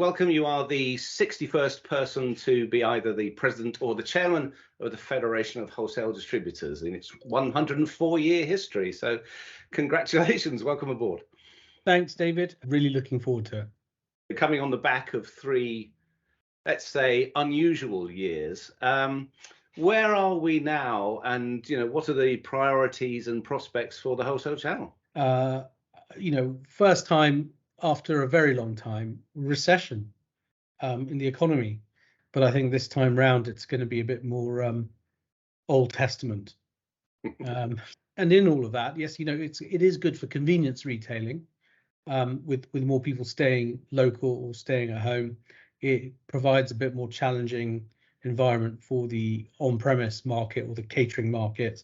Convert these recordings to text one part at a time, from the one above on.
welcome. You are the 61st person to be either the president or the chairman of the Federation of Wholesale Distributors in its 104-year history. So congratulations, welcome aboard. Thanks, David. Really looking forward to it. Coming on the back of three, let's say, unusual years, where are we now, and what are the priorities and prospects for the wholesale channel? First time after a very long time, recession in the economy, but I think this time round it's going to be a bit more Old Testament. And in all of that, yes, it is good for convenience retailing, with more people staying local or staying at home. It provides a bit more challenging environment for the on-premise market or the catering market.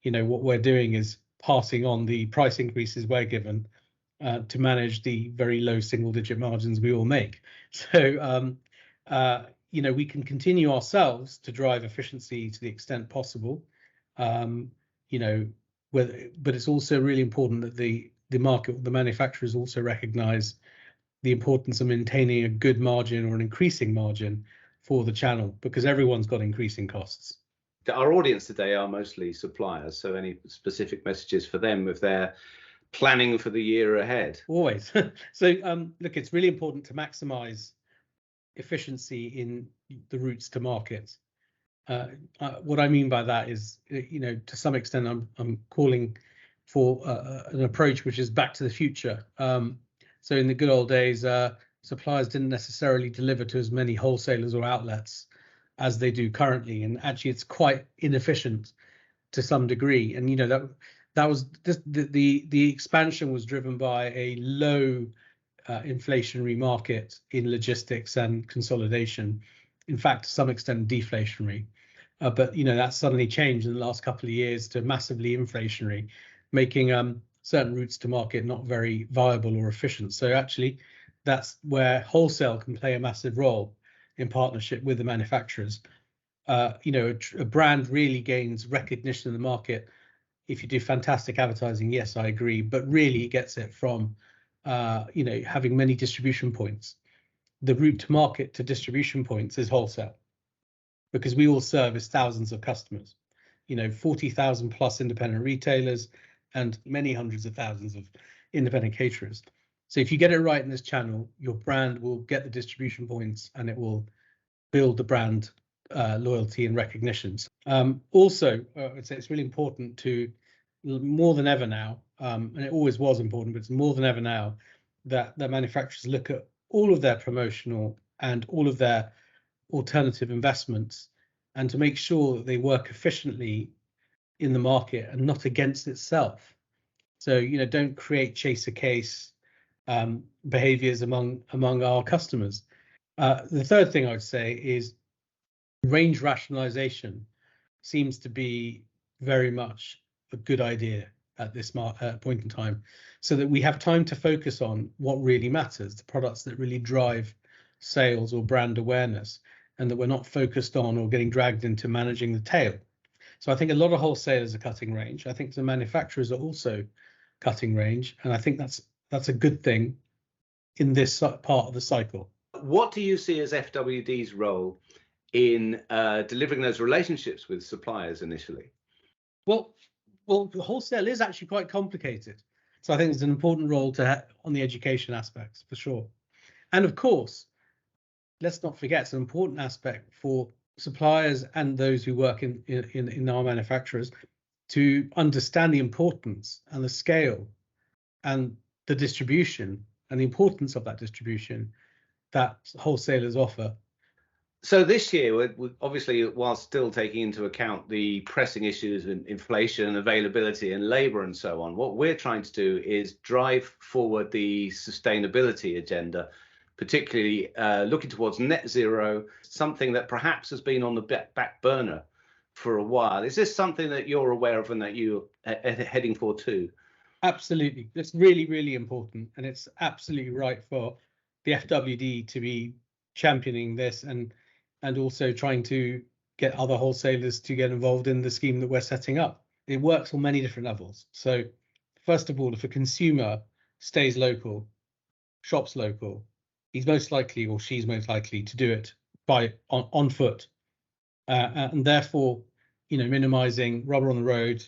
What we're doing is passing on the price increases we're given to manage the very low single-digit margins we all make. So, we can continue ourselves to drive efficiency to the extent possible. But it's also really important that the market, the manufacturers also recognise the importance of maintaining a good margin or an increasing margin for the channel, because everyone's got increasing costs. Our audience today are mostly suppliers, so any specific messages for them if they're planning for the year ahead? Always. So look, it's really important to maximize efficiency in the routes to market. What I mean by that is, to some extent, I'm calling for an approach which is back to the future. So in the good old days, suppliers didn't necessarily deliver to as many wholesalers or outlets as they do currently, and actually it's quite inefficient to some degree. And that was the expansion was driven by a low inflationary market in logistics and consolidation. In fact, to some extent deflationary. But that suddenly changed in the last couple of years to massively inflationary, making certain routes to market not very viable or efficient. So actually, that's where wholesale can play a massive role in partnership with the manufacturers. A brand really gains recognition in the market if you do fantastic advertising. Yes, I agree, but really it gets it from having many distribution points. The route to market to distribution points is wholesale, because we all service thousands of customers, 40,000 plus independent retailers and many hundreds of thousands of independent caterers. So if you get it right in this channel, your brand will get the distribution points and it will build the brand loyalty and recognition. Also, I'd say it's really important to, more than ever now, and it always was important, but it's more than ever now, that manufacturers look at all of their promotional and all of their alternative investments, and to make sure that they work efficiently in the market and not against itself. So don't create chaser case behaviors among our customers. The third thing I would say is range rationalization seems to be very much a good idea at this point in time, so that we have time to focus on what really matters, the products that really drive sales or brand awareness, and that we're not focused on or getting dragged into managing the tail. So I think a lot of wholesalers are cutting range. I think the manufacturers are also cutting range, and I think that's a good thing in this part of the cycle. What do you see as FWD's role in delivering those relationships with suppliers initially? Well, wholesale is actually quite complicated. So I think it's an important role to have on the education aspects, for sure. And of course, let's not forget, it's an important aspect for suppliers and those who work in our manufacturers to understand the importance and the scale and the distribution and the importance of that distribution that wholesalers offer. So this year, obviously, while still taking into account the pressing issues in inflation, availability and labour and so on, what we're trying to do is drive forward the sustainability agenda, particularly looking towards net zero, something that perhaps has been on the back burner for a while. Is this something that you're aware of and that you're heading for too? Absolutely. It's really, really important. And it's absolutely right for the FWD to be championing this and also trying to get other wholesalers to get involved in the scheme that we're setting up. It works on many different levels. So first of all, if a consumer stays local, shops local, he's most likely, or she's most likely, to do it on foot, and therefore, minimizing rubber on the road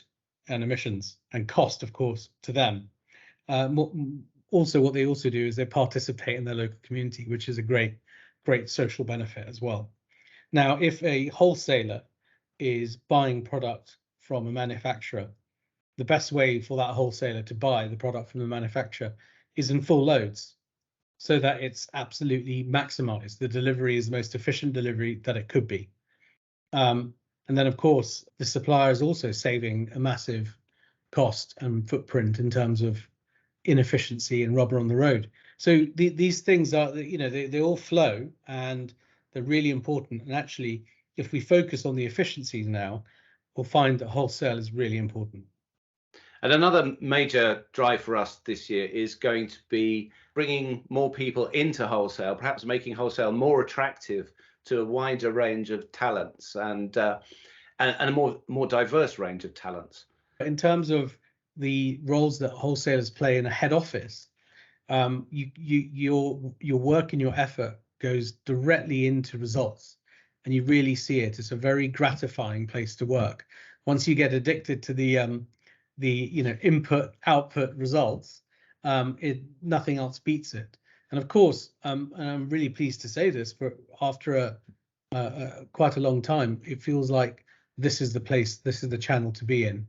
and emissions and cost, of course, to them. Also, what they also do is they participate in their local community, which is a great social benefit as well. Now, if a wholesaler is buying product from a manufacturer, the best way for that wholesaler to buy the product from the manufacturer is in full loads, so that it's absolutely maximized. The delivery is the most efficient delivery that it could be. And then, of course, the supplier is also saving a massive cost and footprint in terms of inefficiency and rubber on the road. So these things are, they all flow, and they're really important. And actually, if we focus on the efficiencies now, we'll find that wholesale is really important. And another major drive for us this year is going to be bringing more people into wholesale, perhaps making wholesale more attractive to a wider range of talents and a more diverse range of talents. In terms of the roles that wholesalers play in a head office, your work and your effort goes directly into results, and you really see it. It's a very gratifying place to work. Once you get addicted to the input output results, nothing else beats it. And of course, and I'm really pleased to say this, but after quite a long time, it feels like this is the place, this is the channel to be in.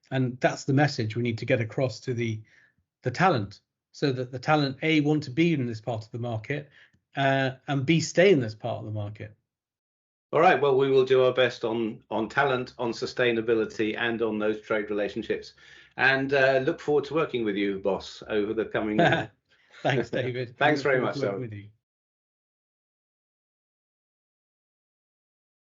And that's the message we need to get across to the talent, so that the talent, A, want to be in this part of the market, and B, stay in this part of the market. All right, well, we will do our best on talent, on sustainability, and on those trade relationships, and look forward to working with you, boss, over the coming Thanks, David. Thanks very much, sir.